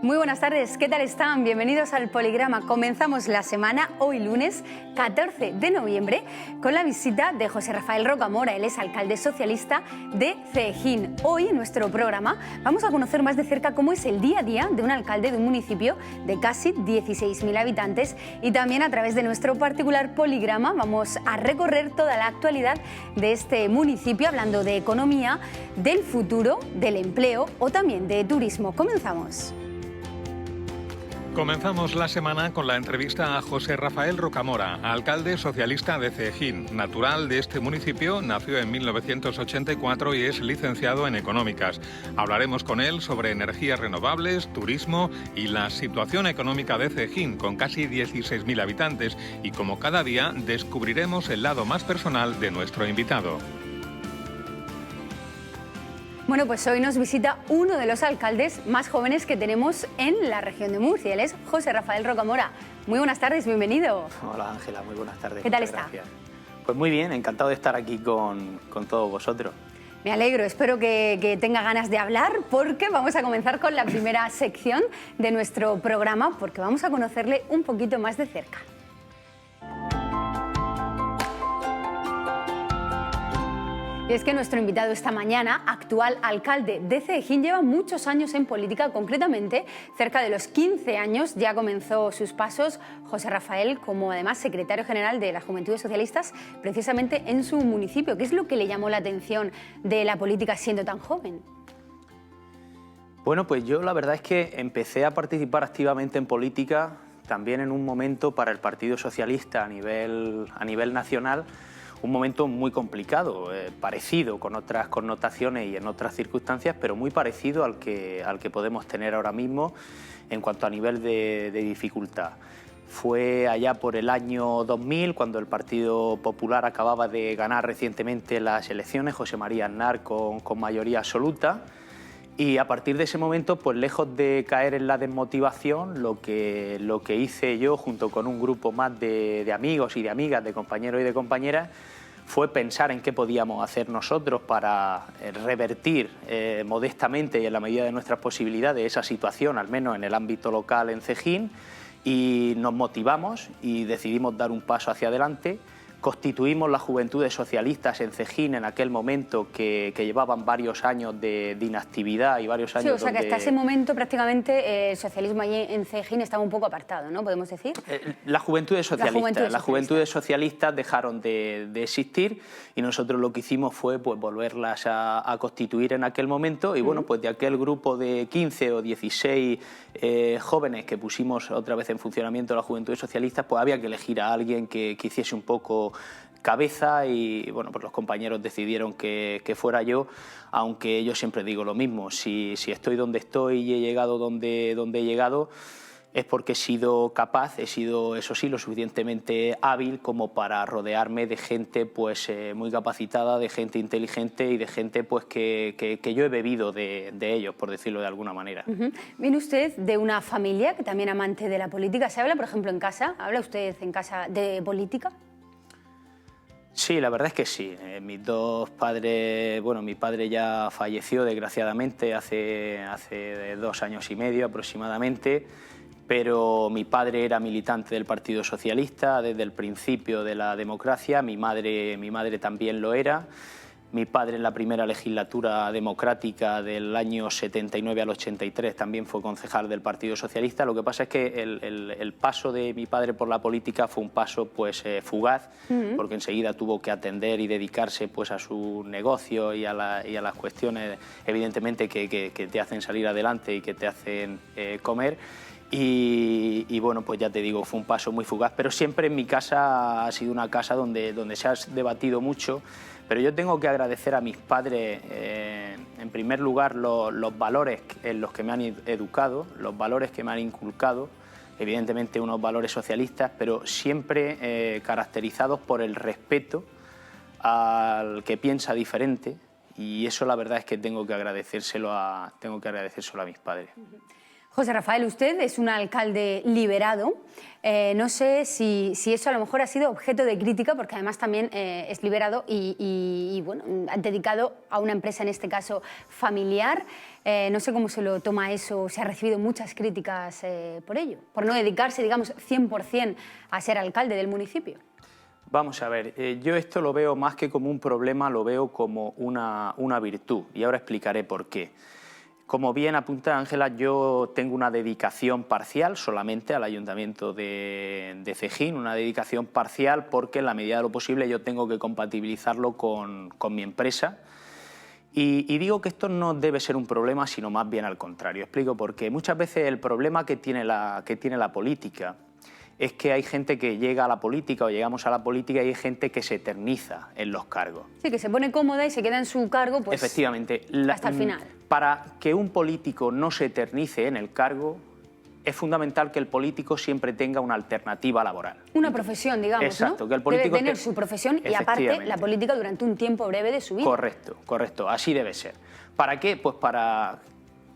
Muy buenas tardes, ¿qué tal están? Bienvenidos al Poligrama. Comenzamos la semana, hoy lunes 14 de noviembre, con la visita de José Rafael Rocamora. Él es alcalde socialista de Cejín. Hoy en nuestro programa vamos a conocer más de cerca cómo es el día a día de un alcalde de un municipio de casi 16.000 habitantes, y también a través de nuestro particular Poligrama vamos a recorrer toda la actualidad de este municipio, hablando de economía, del futuro, del empleo o también de turismo. Comenzamos. Comenzamos la semana con la entrevista a José Rafael Rocamora, alcalde socialista de Cejín. Natural de este municipio, nació en 1984 y es licenciado en Económicas. Hablaremos con él sobre energías renovables, turismo y la situación económica de Cejín, con casi 16.000 habitantes. Y como cada día, descubriremos el lado más personal de nuestro invitado. Bueno, pues hoy nos visita uno de los alcaldes más jóvenes que tenemos en la región de Murcia. Él es José Rafael Rocamora. Muy buenas tardes, bienvenido. Hola Ángela, muy buenas tardes. ¿Qué tal está? Gracias. Pues muy bien, encantado de estar aquí con todos vosotros. Me alegro, espero que tenga ganas de hablar, porque vamos a comenzar con la primera sección de nuestro programa, porque vamos a conocerle un poquito más de cerca. Y es que nuestro invitado esta mañana, actual alcalde de Cejín, lleva muchos años en política, concretamente cerca de los 15 años ya comenzó sus pasos José Rafael como además secretario general de las Juventudes Socialistas, precisamente en su municipio. ¿Qué es lo que le llamó la atención de la política siendo tan joven? Bueno, pues yo la verdad es que empecé a participar activamente en política también en un momento para el Partido Socialista a nivel nacional, un momento muy complicado, parecido con otras connotaciones y en otras circunstancias, pero muy parecido al que podemos tener ahora mismo en cuanto a nivel de dificultad. Fue allá por el año 2000, cuando el Partido Popular acababa de ganar recientemente las elecciones, José María Aznar con mayoría absoluta. Y a partir de ese momento, pues lejos de caer en la desmotivación, lo que hice yo junto con un grupo más de amigos y de amigas, de compañeros y de compañeras, fue pensar en qué podíamos hacer nosotros para revertir modestamente y en la medida de nuestras posibilidades esa situación, al menos en el ámbito local en Cejín, y nos motivamos y decidimos dar un paso hacia adelante. Constituimos las Juventudes Socialistas en Cejín en aquel momento, que llevaban varios años de inactividad y varios años. Sí, o sea que hasta ese momento prácticamente el socialismo allí en Cejín estaba un poco apartado, ¿no? ¿Podemos decir? Las Juventudes Socialistas dejaron de existir, y nosotros lo que hicimos fue pues volverlas a constituir en aquel momento, y bueno, pues de aquel grupo de 15 o 16 jóvenes que pusimos otra vez en funcionamiento las Juventudes Socialistas, pues había que elegir a alguien que hiciese un poco cabeza, y bueno, pues los compañeros decidieron que fuera yo, aunque yo siempre digo lo mismo: si estoy donde estoy y he llegado donde he llegado, es porque he sido capaz, he sido, eso sí, lo suficientemente hábil como para rodearme de gente pues muy capacitada, de gente inteligente y de gente pues que yo he bebido de ellos, por decirlo de alguna manera. ¿Viene usted de una familia que también amante de la política? ¿Se habla, por ejemplo, en casa? ¿Habla usted en casa de política? Sí, la verdad es que sí. Mis dos padres, bueno, mi padre ya falleció desgraciadamente hace 2 años y medio aproximadamente, pero mi padre era militante del Partido Socialista desde el principio de la democracia, mi madre también lo era. Mi padre en la primera legislatura democrática del año 79 al 83 también fue concejal del Partido Socialista. Lo que pasa es que el paso de mi padre por la política fue un paso pues fugaz, porque enseguida tuvo que atender y dedicarse pues a su negocio y a las cuestiones evidentemente que te hacen salir adelante y que te hacen comer. Y bueno, pues ya te digo, fue un paso muy fugaz, pero siempre en mi casa ha sido una casa donde se ha debatido mucho. Pero yo tengo que agradecer a mis padres, en primer lugar, los valores en los que me han educado, los valores que me han inculcado, evidentemente unos valores socialistas, pero siempre caracterizados por el respeto al que piensa diferente, y eso la verdad es que tengo que agradecérselo a mis padres. José Rafael, usted es un alcalde liberado. No sé si eso a lo mejor ha sido objeto de crítica, porque además también es liberado y bueno, ha dedicado a una empresa, en este caso familiar. No sé cómo se lo toma eso, se ha recibido muchas críticas por ello, por no dedicarse, digamos, 100% a ser alcalde del municipio. Vamos a ver, yo esto lo veo más que como un problema, lo veo como una virtud, y ahora explicaré por qué. Como bien apunta Ángela, yo tengo una dedicación parcial solamente al Ayuntamiento de Cejín, una dedicación parcial porque en la medida de lo posible yo tengo que compatibilizarlo con mi empresa. Y digo que esto no debe ser un problema, sino más bien al contrario. Explico por qué. Muchas veces el problema que tiene la política es que hay gente que llega a la política o llegamos a la política y hay gente que se eterniza en los cargos. Sí, que se pone cómoda y se queda en su cargo pues, efectivamente, hasta el final. Para que un político no se eternice en el cargo, es fundamental que el político siempre tenga una alternativa laboral. Una profesión, digamos, exacto, ¿no? que el político debe tener su profesión y aparte la política durante un tiempo breve de su vida. Correcto, correcto, así debe ser. ¿Para qué? Pues para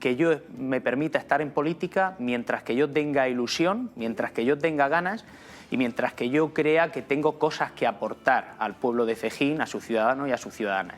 que yo me permita estar en política mientras que yo tenga ilusión, mientras que yo tenga ganas y mientras que yo crea que tengo cosas que aportar al pueblo de Cejín, a sus ciudadanos y a sus ciudadanas.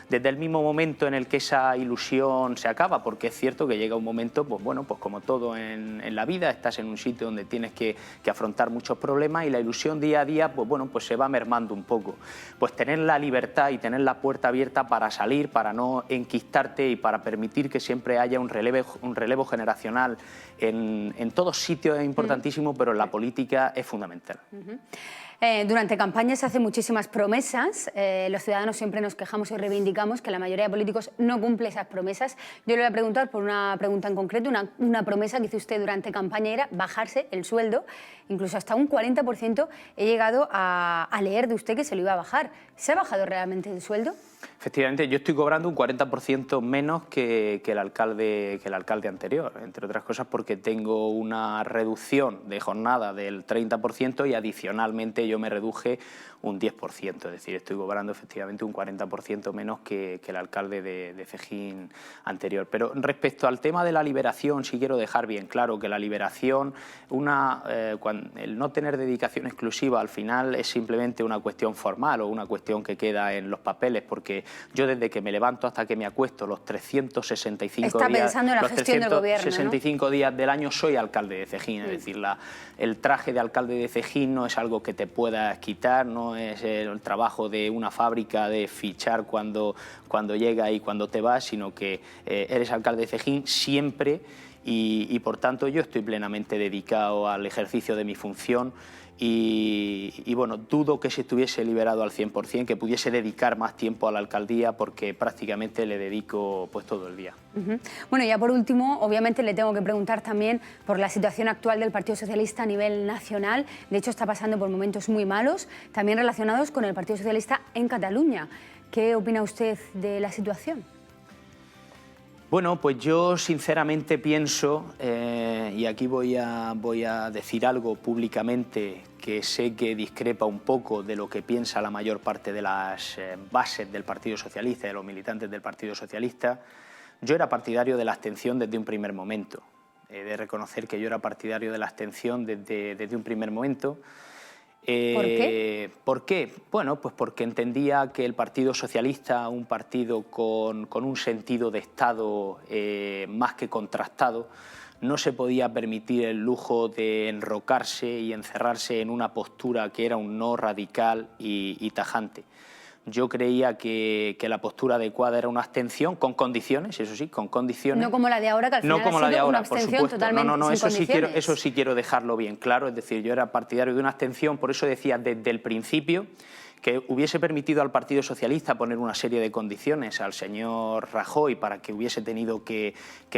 Desde el mismo momento en el que esa ilusión se acaba, porque es cierto que llega un momento, pues bueno, pues como todo en la vida, estás en un sitio donde tienes que afrontar muchos problemas y la ilusión día a día, pues bueno, pues se va mermando un poco. Pues tener la libertad y tener la puerta abierta para salir, para no enquistarte y para permitir que siempre haya un relevo generacional en todos sitios es importantísimo, pero en la política es fundamental. Durante campaña se hacen muchísimas promesas. Los ciudadanos siempre nos quejamos y reivindicamos que la mayoría de políticos no cumple esas promesas. Yo le voy a preguntar por una pregunta en concreto, una promesa que hizo usted durante campaña era bajarse el sueldo, incluso hasta un 40%. He llegado a leer de usted que se lo iba a bajar. ¿Se ha bajado realmente el sueldo? Efectivamente, yo estoy cobrando un 40% menos que el alcalde anterior, entre otras cosas porque tengo una reducción de jornada del 30% y adicionalmente yo me reduje un 10%, es decir, estoy cobrando efectivamente un 40% menos que el alcalde de Cejín anterior. Pero respecto al tema de la liberación, sí quiero dejar bien claro que la liberación, el no tener dedicación exclusiva al final es simplemente una cuestión formal o una cuestión que queda en los papeles, porque yo desde que me levanto hasta que me acuesto los 365 Está días, pensando en la gestión del gobierno, 365 días del año soy alcalde de Cejín, es decir, el traje de alcalde de Cejín no es algo que te puedas quitar, no es el trabajo de una fábrica de fichar cuando llega y cuando te vas, sino que eres alcalde de Cejín siempre y por tanto yo estoy plenamente dedicado al ejercicio de mi función. Y bueno, dudo que se estuviese liberado al 100%, que pudiese dedicar más tiempo a la alcaldía porque prácticamente le dedico pues todo el día. Bueno, ya por último, obviamente le tengo que preguntar también por la situación actual del Partido Socialista a nivel nacional. De hecho, está pasando por momentos muy malos, también relacionados con el Partido Socialista en Cataluña. ¿Qué opina usted de la situación? Bueno, pues yo sinceramente pienso, y aquí voy a decir algo públicamente que sé que discrepa un poco de lo que piensa la mayor parte de las bases del Partido Socialista, de los militantes del Partido Socialista. Yo era partidario de la abstención desde un primer momento. He de reconocer que yo era partidario de la abstención desde un primer momento. ¿Por qué? ¿Por qué? Bueno, pues porque entendía que el Partido Socialista, un partido con un sentido de Estado más que contrastado, no se podía permitir el lujo de enrocarse y encerrarse en una postura que era un no radical y tajante. Yo creía que la postura adecuada era una abstención con condiciones, eso sí, con condiciones. No como la de ahora, que al final no como ha la sido de ahora, una abstención por supuesto. totalmente sin condiciones. Eso sí quiero dejarlo bien claro, es decir, yo era partidario de una abstención, por eso decía desde el principio que hubiese permitido al Partido Socialista poner una serie de condiciones al señor Rajoy para que hubiese tenido que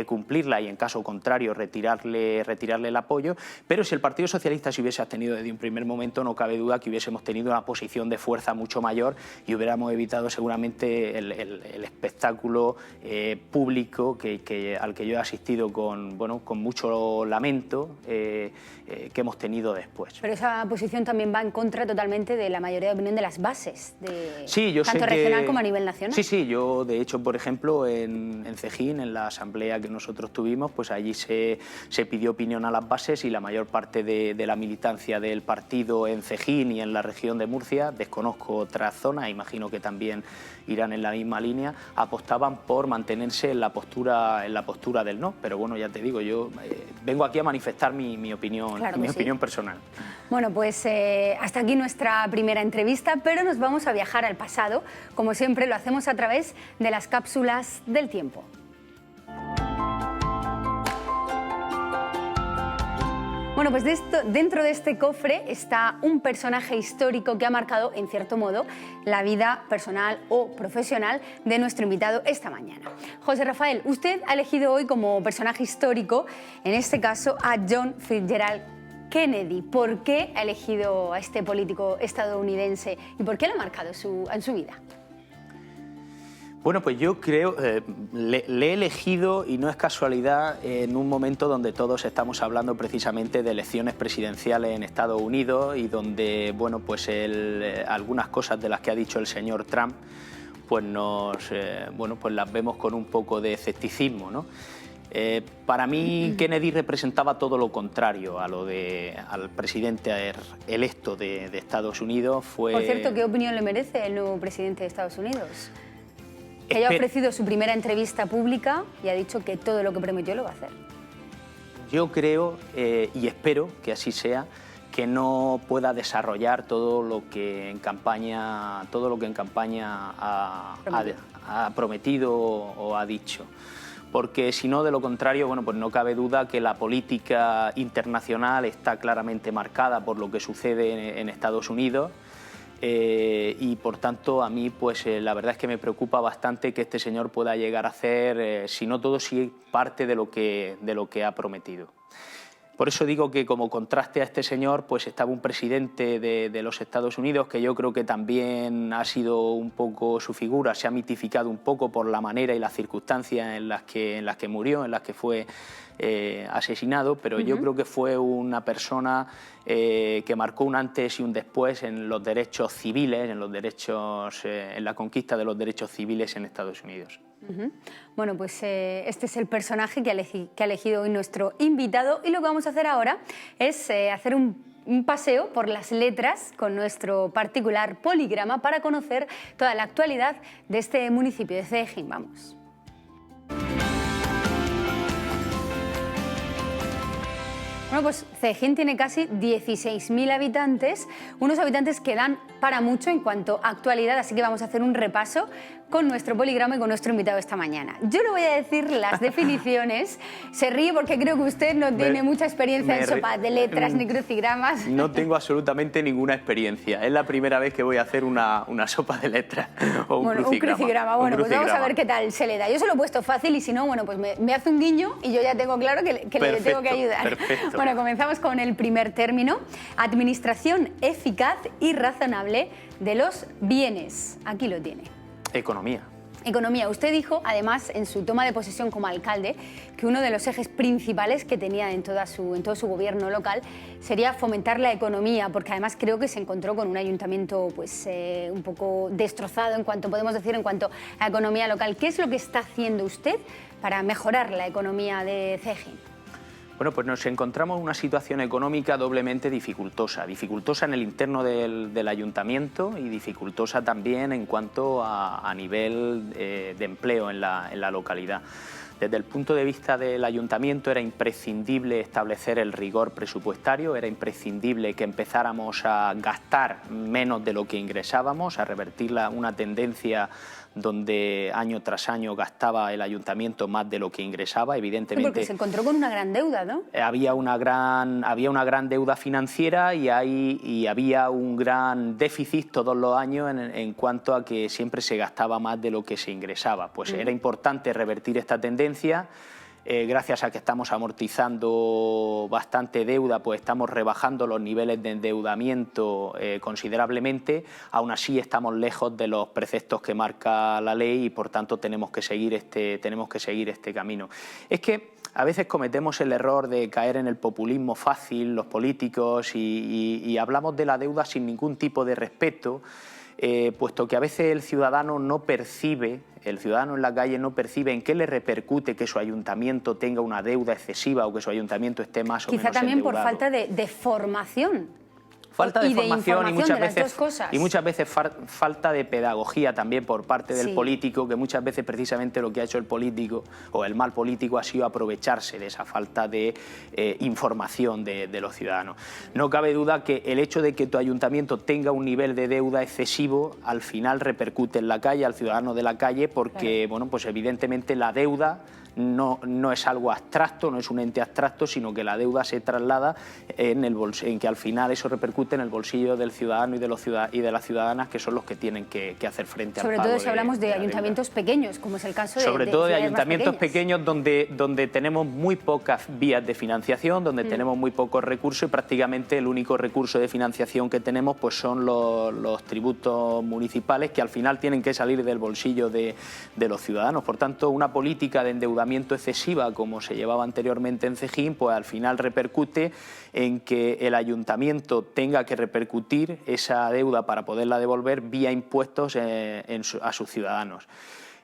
cumplirla y en caso contrario retirarle el apoyo, pero si el Partido Socialista se hubiese abstenido desde un primer momento no cabe duda que hubiésemos tenido una posición de fuerza mucho mayor y hubiéramos evitado seguramente el espectáculo público al que yo he asistido con mucho lamento que hemos tenido después. Pero esa posición también va en contra totalmente de la mayoría de opinión de las las bases, sí, yo tanto sé regional como a nivel nacional. Sí, sí, yo de hecho, por ejemplo, en Cejín, en la asamblea que nosotros tuvimos, pues allí se pidió opinión a las bases y la mayor parte de la militancia del partido en Cejín y en la región de Murcia, desconozco otras zonas, imagino que también irán en la misma línea, apostaban por mantenerse en la postura del no. Pero bueno, ya te digo, yo vengo aquí a manifestar mi opinión, Claro mi que sí. opinión personal. Bueno, pues hasta aquí nuestra primera entrevista, pero nos vamos a viajar al pasado. Como siempre, lo hacemos a través de las cápsulas del tiempo. Bueno, pues dentro de este cofre está un personaje histórico que ha marcado, en cierto modo, la vida personal o profesional de nuestro invitado esta mañana. José Rafael, usted ha elegido hoy como personaje histórico, en este caso, a John Fitzgerald Kennedy. ¿Por qué ha elegido a este político estadounidense y por qué lo ha marcado en su vida? Bueno, pues yo creo, le he elegido, y no es casualidad, en un momento donde todos estamos hablando precisamente de elecciones presidenciales en Estados Unidos y donde, bueno, pues algunas cosas de las que ha dicho el señor Trump, pues pues las vemos con un poco de escepticismo, ¿no? Para mí Kennedy representaba todo lo contrario al presidente electo de Estados Unidos. Por cierto, ¿qué opinión le merece el nuevo presidente de Estados Unidos? Que haya ofrecido su primera entrevista pública y ha dicho que todo lo que prometió lo va a hacer. Yo creo y espero que así sea, que no pueda desarrollar todo lo que en campaña ha prometido o ha dicho. Porque si no, de lo contrario, bueno, pues no cabe duda que la política internacional está claramente marcada por lo que sucede en Estados Unidos. Y por tanto a mí pues la verdad es que me preocupa bastante que este señor pueda llegar a hacer, si no todo, sí parte de lo que ha prometido. Por eso digo que como contraste a este señor pues estaba un presidente de los Estados Unidos que yo creo que también ha sido un poco su figura, se ha mitificado un poco por la manera y las circunstancias en las que murió, en las que fue asesinado, pero yo creo que fue una persona que marcó un antes y un después en los derechos civiles, en la conquista de los derechos civiles en Estados Unidos. Bueno, pues este es el personaje que ha elegido hoy nuestro invitado y lo que vamos a hacer ahora es hacer un paseo por las letras con nuestro particular poligrama para conocer toda la actualidad de este municipio de Cejín. Vamos. Bueno, pues Cejín tiene casi 16.000 habitantes, unos habitantes que dan para mucho en cuanto a actualidad, así que vamos a hacer un repaso con nuestro poligrama y con nuestro invitado esta mañana. Yo le voy a decir las definiciones, se ríe porque creo que usted no tiene mucha experiencia en sopa de letras ni crucigramas. No tengo absolutamente ninguna experiencia, es la primera vez que voy a hacer una sopa de letras o un crucigrama. Bueno, pues vamos a ver qué tal se le da. Yo se lo he puesto fácil y si no, bueno, pues me hace un guiño y yo ya tengo claro que le tengo que ayudar. Perfecto. Bueno, comenzamos con el primer término, administración eficaz y razonable de los bienes. Aquí lo tiene. Economía. Economía. Usted dijo, además, en su toma de posesión como alcalde, que uno de los ejes principales que tenía en todo su gobierno local sería fomentar la economía, porque además creo que se encontró con un ayuntamiento pues, un poco destrozado, en cuanto a economía local. ¿Qué es lo que está haciendo usted para mejorar la economía de Cejín? Bueno, pues nos encontramos en una situación económica doblemente dificultosa en el interno del ayuntamiento y dificultosa también en cuanto a nivel de empleo en la localidad. Desde el punto de vista del ayuntamiento era imprescindible establecer el rigor presupuestario, era imprescindible que empezáramos a gastar menos de lo que ingresábamos, a revertir una tendencia donde año tras año gastaba el ayuntamiento más de lo que ingresaba, evidentemente. Sí, porque se encontró con una gran deuda, ¿no? Había una gran deuda financiera y había un gran déficit todos los años en cuanto a que siempre se gastaba más de lo que se ingresaba. Pues era importante revertir esta tendencia. Gracias a que estamos amortizando bastante deuda, pues estamos rebajando los niveles de endeudamiento considerablemente. Aún así estamos lejos de los preceptos que marca la ley y por tanto tenemos que seguir este camino. Es que a veces cometemos el error de caer en el populismo fácil, los políticos, y hablamos de la deuda sin ningún tipo de respeto. puesto que a veces el ciudadano no percibe, el ciudadano en la calle no percibe en qué le repercute que su ayuntamiento tenga una deuda excesiva o que su ayuntamiento esté más o menos quizá también endeudado. por falta de formación. Falta de formación y muchas veces falta de pedagogía también por parte del político, que muchas veces precisamente lo que ha hecho el político o el mal político ha sido aprovecharse de esa falta de información de los ciudadanos. No cabe duda que el hecho de que tu ayuntamiento tenga un nivel de deuda excesivo al final repercute en la calle, al ciudadano de la calle, porque bueno, pues evidentemente la deuda no es algo abstracto, no es un ente abstracto, sino que la deuda se traslada en que al final eso repercute en el bolsillo del ciudadano y de las ciudadanas, que son los que tienen que hacer frente al pago. Sobre todo si hablamos de ayuntamientos pequeños, como es el caso de sobre todo de ayuntamientos pequeños donde tenemos muy pocas vías de financiación, donde tenemos muy pocos recursos y prácticamente el único recurso de financiación que tenemos pues son los tributos municipales, que al final tienen que salir del bolsillo de los ciudadanos. Por tanto, una política de endeudamiento excesiva como se llevaba anteriormente en Cejín, pues al final repercute en que el ayuntamiento tenga que repercutir esa deuda para poderla devolver vía impuestos a sus ciudadanos.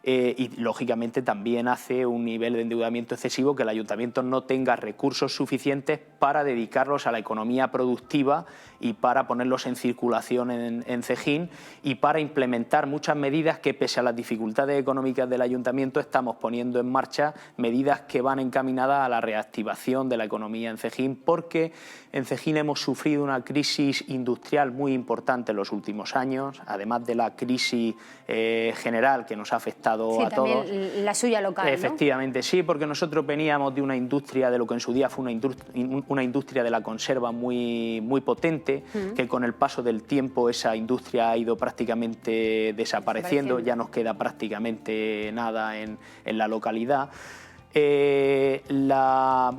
Y lógicamente también hace un nivel de endeudamiento excesivo que el ayuntamiento no tenga recursos suficientes para dedicarlos a la economía productiva y para ponerlos en circulación en Cejín y para implementar muchas medidas que, pese a las dificultades económicas del ayuntamiento, estamos poniendo en marcha medidas que van encaminadas a la reactivación de la economía en Cejín, porque en Cejín hemos sufrido una crisis industrial muy importante en los últimos años, además de la crisis general que nos ha afectado a todos. También la suya local, Efectivamente, ¿no? Sí, porque nosotros veníamos de una industria, de lo que en su día fue una industria de la conserva muy potente, que con el paso del tiempo esa industria ha ido prácticamente desapareciendo, ya nos queda prácticamente nada en la localidad. Esa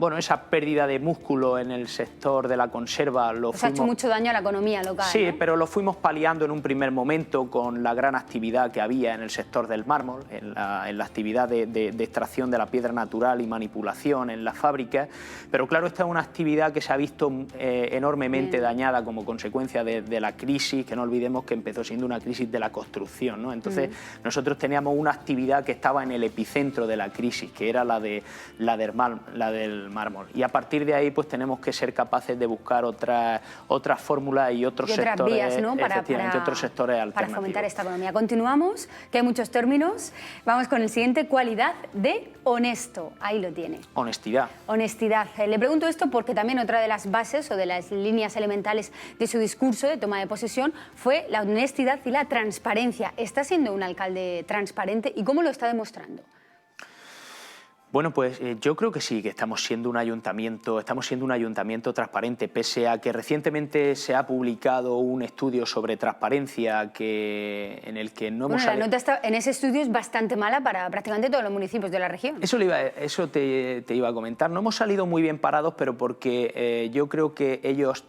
pérdida de músculo en el sector de la conserva ha hecho mucho daño a la economía local. Sí, ¿no? pero lo fuimos paliando en un primer momento con la gran actividad que había en el sector del mármol, en la actividad de extracción de la piedra natural y manipulación en las fábricas. Pero claro, esta es una actividad que se ha visto enormemente dañada como consecuencia de la crisis, que no olvidemos que empezó siendo una crisis de la construcción, ¿no? Entonces nosotros teníamos una actividad que estaba en el epicentro de la crisis, que era la del mármol, y a partir de ahí pues tenemos que ser capaces de buscar otras fórmulas y otros sectores, vías, ¿no? otros sectores alternativos. Para fomentar esta economía. Continuamos, que hay muchos términos. Vamos con el siguiente: cualidad de honesto. Ahí lo tiene. Honestidad. Honestidad. Le pregunto esto porque también otra de las bases o de las líneas elementales de su discurso de toma de posesión fue la honestidad y la transparencia. ¿Está siendo un alcalde transparente y cómo lo está demostrando? Bueno, pues yo creo que sí, que estamos siendo un ayuntamiento transparente, pese a que recientemente se ha publicado un estudio sobre transparencia en el que no hemos... La nota en ese estudio es bastante mala para prácticamente todos los municipios de la región. Eso te iba a comentar. No hemos salido muy bien parados, pero porque yo creo que ellos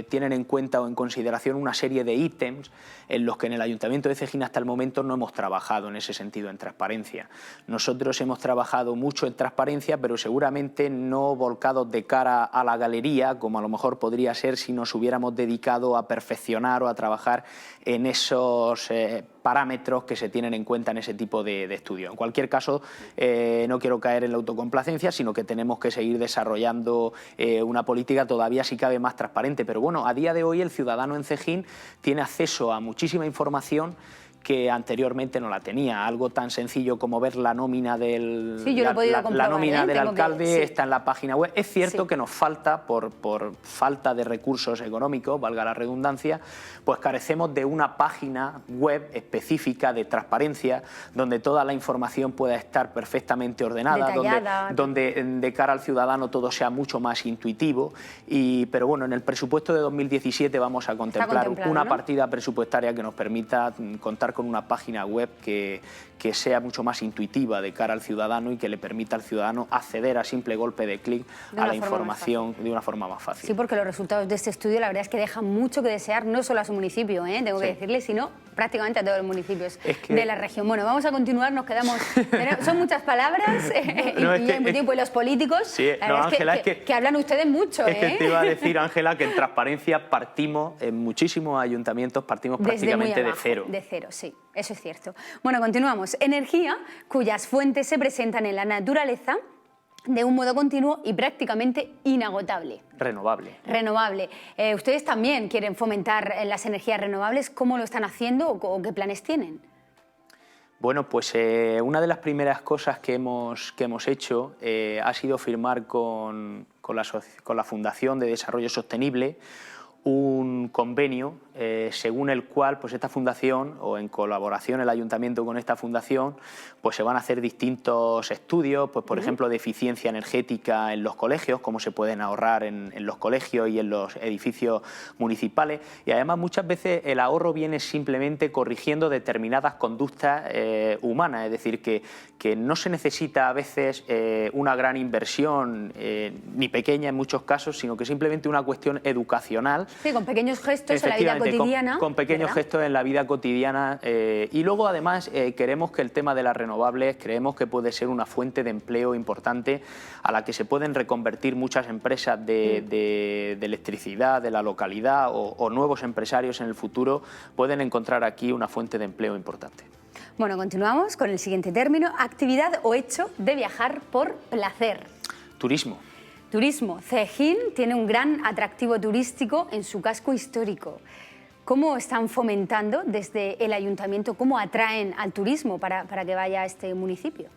tienen en cuenta o en consideración una serie de ítems en los que en el Ayuntamiento de Cejín hasta el momento no hemos trabajado en ese sentido, en transparencia. Nosotros hemos trabajado mucho en transparencia, pero seguramente no volcados de cara a la galería, como a lo mejor podría ser si nos hubiéramos dedicado a perfeccionar o a trabajar en esos parámetros que se tienen en cuenta en ese tipo de estudios. En cualquier caso, no quiero caer en la autocomplacencia, sino que tenemos que seguir desarrollando una política todavía, si cabe, más transparente. Pero bueno, a día de hoy el ciudadano en Cejín tiene acceso a muchísima información que anteriormente no la tenía. Algo tan sencillo como ver la nómina del, la nómina del alcalde está en la página web. Es cierto que nos falta, por falta de recursos económicos, valga la redundancia, pues carecemos de una página web específica de transparencia donde toda la información pueda estar perfectamente ordenada, donde de cara al ciudadano todo sea mucho más intuitivo. Pero bueno, en el presupuesto de 2017 vamos a contemplar una partida presupuestaria que nos permita contar con una página web que que sea mucho más intuitiva de cara al ciudadano y que le permita al ciudadano acceder a simple golpe de clic a la información de una forma más fácil. Sí, porque los resultados de este estudio la verdad es que dejan mucho que desear, no solo a su municipio, tengo que decirle, sino prácticamente a todos los municipios de la región. Bueno, vamos a continuar, nos quedamos... Son muchas palabras y hay muy tiempo, y los políticos, sí, la verdad Ángela, que hablan ustedes mucho. Es que te iba a decir, Ángela, que en transparencia partimos, en muchísimos ayuntamientos partimos prácticamente de cero. De cero, sí, eso es cierto. Bueno, continuamos. Energía cuyas fuentes se presentan en la naturaleza de un modo continuo y prácticamente inagotable. Renovable. Renovable. ¿Ustedes también quieren fomentar las energías renovables? ¿Cómo lo están haciendo o qué planes tienen? Bueno, pues una de las primeras cosas que hemos hecho ha sido firmar con la Fundación de Desarrollo Sostenible un convenio según el cual pues esta fundación, o en colaboración el ayuntamiento con esta fundación, pues se van a hacer distintos estudios, pues por ejemplo de eficiencia energética en los colegios, cómo se pueden ahorrar en los colegios y en los edificios municipales, y además muchas veces el ahorro viene simplemente corrigiendo determinadas conductas humanas, es decir, que no se necesita a veces una gran inversión, ni pequeña en muchos casos, sino que simplemente una cuestión educacional. Sí, con pequeños gestos en la vida cotidiana. Con pequeños gestos en la vida cotidiana. Y luego, además, queremos que el tema de las renovables, creemos que puede ser una fuente de empleo importante a la que se pueden reconvertir muchas empresas de electricidad de la localidad o nuevos empresarios en el futuro pueden encontrar aquí una fuente de empleo importante. Bueno, continuamos con el siguiente término: actividad o hecho de viajar por placer. Turismo. Turismo. Cejín tiene un gran atractivo turístico en su casco histórico. ¿Cómo están fomentando desde el ayuntamiento, cómo atraen al turismo para que vaya a este municipio?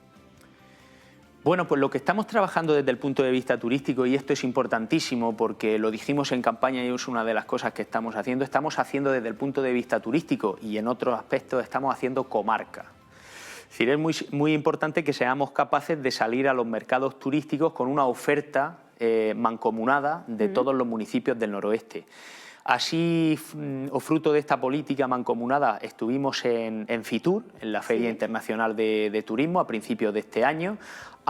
Bueno, pues lo que estamos trabajando desde el punto de vista turístico, y esto es importantísimo porque lo dijimos en campaña y es una de las cosas que estamos haciendo desde el punto de vista turístico, y en otros aspectos estamos haciendo comarca. Es decir, es muy importante que seamos capaces de salir a los mercados turísticos con una oferta mancomunada de todos los municipios del noroeste. Así, o fruto de esta política mancomunada, estuvimos en Fitur, en la Feria Internacional de Turismo, a principios de este año.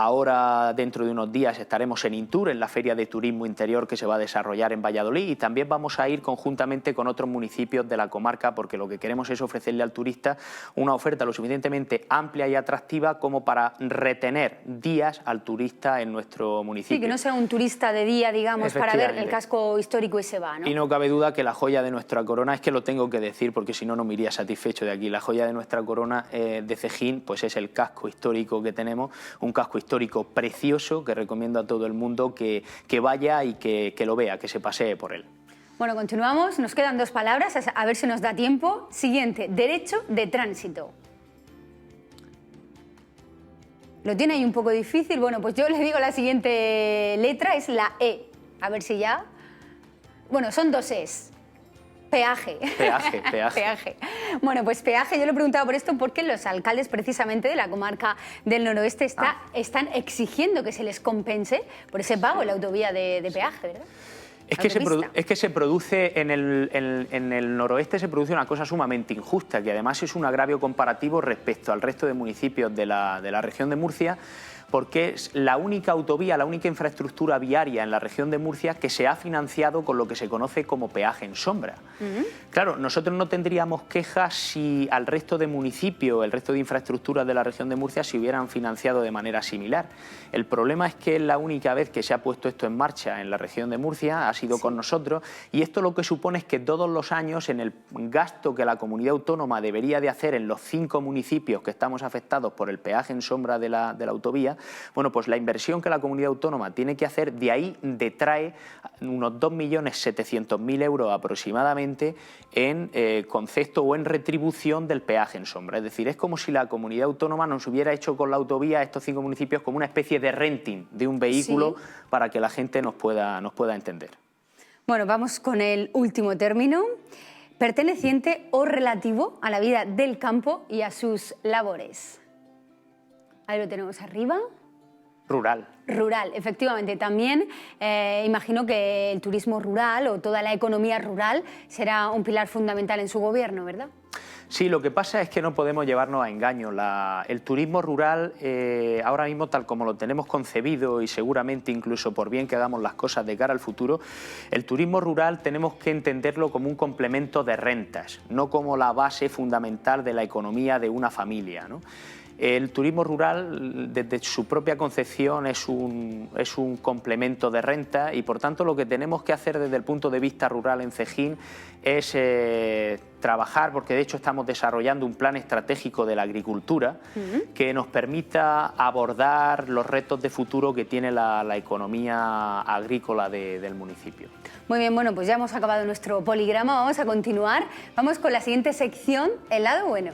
Ahora, dentro de unos días, estaremos en Intur, en la Feria de Turismo Interior que se va a desarrollar en Valladolid, y también vamos a ir conjuntamente con otros municipios de la comarca, porque lo que queremos es ofrecerle al turista una oferta lo suficientemente amplia y atractiva como para retener días al turista en nuestro municipio. Sí, que no sea un turista de día, digamos, para ver el casco histórico y se va, ¿no? Y no cabe duda que la joya de nuestra corona, es que lo tengo que decir porque si no, no me iría satisfecho de aquí, la joya de nuestra corona de Cejín pues es el casco histórico que tenemos, un casco histórico precioso que recomiendo a todo el mundo que vaya y que lo vea, que se pasee por él. Bueno, continuamos, nos quedan 2 palabras, a ver si nos da tiempo. Siguiente, derecho de tránsito. Lo tiene ahí un poco difícil, bueno, pues yo le digo la siguiente letra, es la E. A ver si ya... Bueno, son 2 Es. Peaje. Peaje. Bueno, pues peaje, yo le he preguntado por esto porque los alcaldes precisamente de la comarca del noroeste están exigiendo que se les compense por ese pago en la autovía de peaje, ¿verdad? Es que se produce en el noroeste, se produce una cosa sumamente injusta, que además es un agravio comparativo respecto al resto de municipios de la región de Murcia, porque es la única autovía, la única infraestructura viaria en la región de Murcia que se ha financiado con lo que se conoce como peaje en sombra. Claro, nosotros no tendríamos quejas si al resto de municipios, el resto de infraestructuras de la región de Murcia se hubieran financiado de manera similar. El problema es que es la única vez que se ha puesto esto en marcha en la región de Murcia, ha sido con nosotros, y esto lo que supone es que todos los años en el gasto que la comunidad autónoma debería de hacer en los 5 municipios que estamos afectados por el peaje en sombra de la autovía, bueno, pues la inversión que la comunidad autónoma tiene que hacer, de ahí detrae unos 2.700.000 euros aproximadamente en concepto o en retribución del peaje en sombra. Es decir, es como si la comunidad autónoma nos hubiera hecho con la autovía, estos 5 municipios, como una especie de renting de un vehículo para que la gente nos pueda entender. Bueno, vamos con el último término. Perteneciente o relativo a la vida del campo y a sus labores. Ahí lo tenemos arriba. Rural. Rural, efectivamente. También imagino que el turismo rural o toda la economía rural será un pilar fundamental en su gobierno, ¿verdad? Sí, lo que pasa es que no podemos llevarnos a engaño. El turismo rural, ahora mismo tal como lo tenemos concebido y seguramente incluso por bien que hagamos las cosas de cara al futuro, el turismo rural tenemos que entenderlo como un complemento de rentas, no como la base fundamental de la economía de una familia, ¿no? El turismo rural, desde su propia concepción, es un complemento de renta y, por tanto, lo que tenemos que hacer desde el punto de vista rural en Cejín es trabajar, porque de hecho estamos desarrollando un plan estratégico de la agricultura que nos permita abordar los retos de futuro que tiene la economía agrícola del municipio. Muy bien, bueno, pues ya hemos acabado nuestro poligrama, vamos a continuar. Vamos con la siguiente sección, el lado bueno.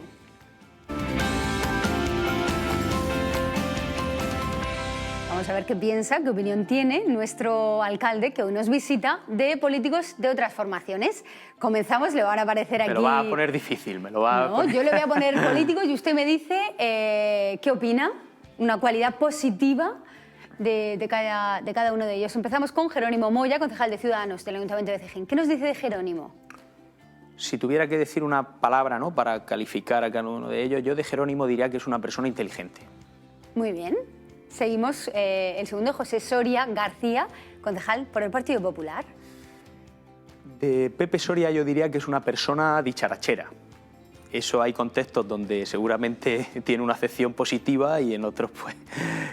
Vamos a ver qué piensa, qué opinión tiene nuestro alcalde, que hoy nos visita, de políticos de otras formaciones. Comenzamos, le van a aparecer aquí... Me lo va a poner difícil, me lo va a poner... Yo le voy a poner políticos y usted me dice qué opina, una cualidad positiva de cada uno de ellos. Empezamos con Jerónimo Moya, concejal de Ciudadanos del Ayuntamiento de Cejín. ¿Qué nos dice de Jerónimo? Si tuviera que decir una palabra, ¿no?, para calificar a cada uno de ellos, yo de Jerónimo diría que es una persona inteligente. Muy bien. Seguimos, el segundo, José Soria García, concejal por el Partido Popular. De Pepe Soria yo diría que es una persona dicharachera. Eso hay contextos donde seguramente tiene una acepción positiva y en otros pues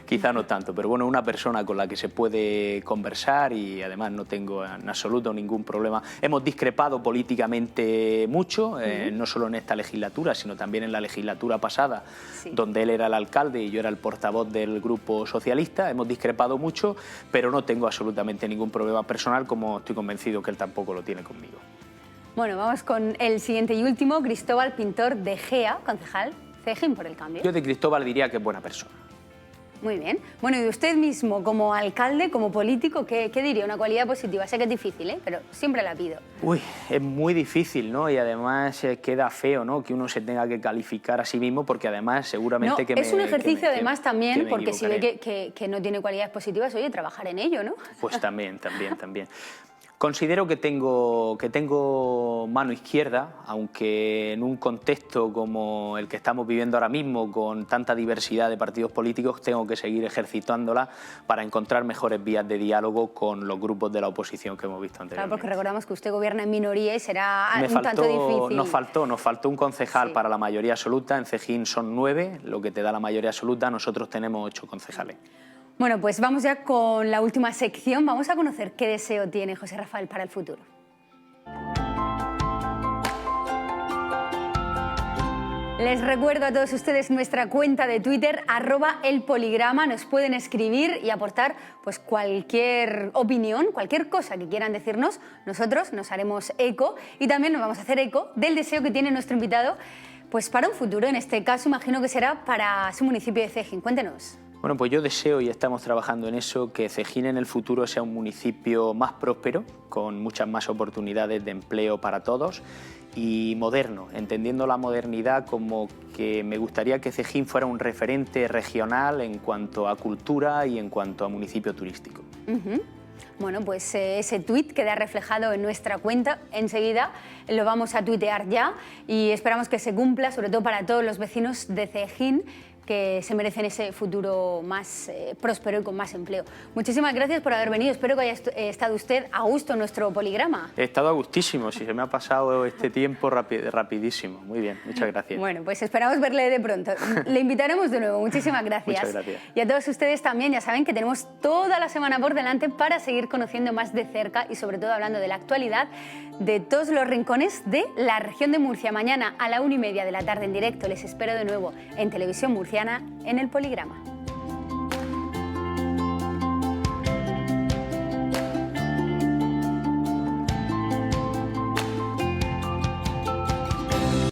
quizá no tanto. Pero bueno, una persona con la que se puede conversar y además no tengo en absoluto ningún problema. Hemos discrepado políticamente mucho, no solo en esta legislatura, sino también en la legislatura pasada, donde él era el alcalde y yo era el portavoz del Grupo Socialista. Hemos discrepado mucho, pero no tengo absolutamente ningún problema personal, como estoy convencido que él tampoco lo tiene conmigo. Bueno, vamos con el siguiente y último, Cristóbal Pintor de Gea, concejal, Cejín por el Cambio. Yo de Cristóbal diría que es buena persona. Muy bien. Bueno, y usted mismo, como alcalde, como político, ¿qué diría? Una cualidad positiva. Sé que es difícil, pero siempre la pido. Uy, es muy difícil, ¿no? Y además queda feo, ¿no?, que uno se tenga que calificar a sí mismo, porque además seguramente no, es un ejercicio además también, porque si ve que no tiene cualidades positivas, oye, trabajar en ello, ¿no? Pues también. Considero que tengo mano izquierda, aunque en un contexto como el que estamos viviendo ahora mismo, con tanta diversidad de partidos políticos, tengo que seguir ejercitándola para encontrar mejores vías de diálogo con los grupos de la oposición que hemos visto anteriormente. Claro, porque recordamos que usted gobierna en minoría y será tanto difícil. Nos faltó un concejal para la mayoría absoluta. En Cejín son 9, lo que te da la mayoría absoluta. Nosotros tenemos 8 concejales. Bueno, pues vamos ya con la última sección. Vamos a conocer qué deseo tiene José Rafael para el futuro. Les recuerdo a todos ustedes nuestra cuenta de Twitter, @elpoligrama. Nos pueden escribir y aportar pues cualquier opinión, cualquier cosa que quieran decirnos. Nosotros nos haremos eco y también nos vamos a hacer eco del deseo que tiene nuestro invitado pues para un futuro. En este caso, imagino que será para su municipio de Cejín. Cuéntenos. Bueno, pues yo deseo, y estamos trabajando en eso, que Cejín en el futuro sea un municipio más próspero, con muchas más oportunidades de empleo para todos y moderno, entendiendo la modernidad como que me gustaría que Cejín fuera un referente regional en cuanto a cultura y en cuanto a municipio turístico. Bueno, pues ese tuit queda reflejado en nuestra cuenta. Enseguida lo vamos a tuitear ya y esperamos que se cumpla, sobre todo para todos los vecinos de Cejín, que se merecen ese futuro más próspero y con más empleo. Muchísimas gracias por haber venido. Espero que haya estado usted a gusto en nuestro poligrama. He estado a gustísimo, si se me ha pasado este tiempo rapidísimo. Muy bien, muchas gracias. Bueno, pues esperamos verle de pronto. Le invitaremos de nuevo. Muchísimas gracias. Muchas gracias. Y a todos ustedes también, ya saben que tenemos toda la semana por delante para seguir conociendo más de cerca y sobre todo hablando de la actualidad de todos los rincones de la región de Murcia. Mañana a la 1:30 de la tarde en directo les espero de nuevo en Televisión Murciana en el Poligrama.